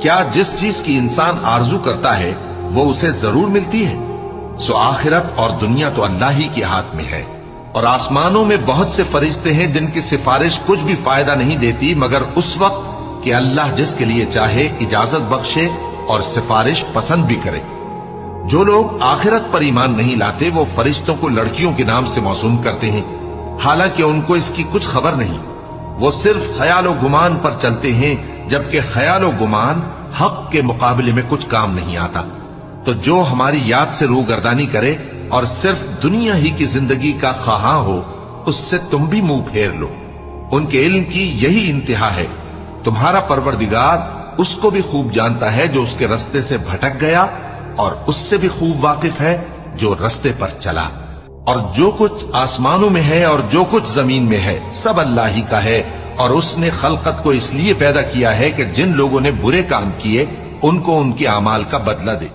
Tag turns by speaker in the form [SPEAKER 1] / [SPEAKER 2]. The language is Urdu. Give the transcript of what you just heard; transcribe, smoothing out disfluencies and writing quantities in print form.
[SPEAKER 1] کیا جس چیز کی انسان آرزو کرتا ہے وہ اسے ضرور ملتی ہے؟ سو آخرت اور دنیا تو اللہ ہی کے ہاتھ میں ہے، اور آسمانوں میں بہت سے فرشتے ہیں جن کی سفارش کچھ بھی فائدہ نہیں دیتی مگر اس وقت کہ اللہ جس کے لیے چاہے اجازت بخشے اور سفارش پسند بھی کرے۔ جو لوگ آخرت پر ایمان نہیں لاتے وہ فرشتوں کو لڑکیوں کے نام سے موسوم کرتے ہیں، حالانکہ ان کو اس کی کچھ خبر نہیں۔ وہ صرف خیال و گمان پر چلتے ہیں، جبکہ خیال و گمان حق کے مقابلے میں کچھ کام نہیں آتا۔ تو جو ہماری یاد سے روگردانی کرے اور صرف دنیا ہی کی زندگی کا خواہاں ہو، اس سے تم بھی منہ پھیر لو۔ ان کے علم کی یہی انتہا ہے۔ تمہارا پروردگار اس کو بھی خوب جانتا ہے جو اس کے رستے سے بھٹک گیا، اور اس سے بھی خوب واقف ہے جو رستے پر چلا۔ اور جو کچھ آسمانوں میں ہے اور جو کچھ زمین میں ہے سب اللہ ہی کا ہے، اور اس نے خلقت کو اس لیے پیدا کیا ہے کہ جن لوگوں نے برے کام کیے ان کو ان کے اعمال کا بدلہ دے۔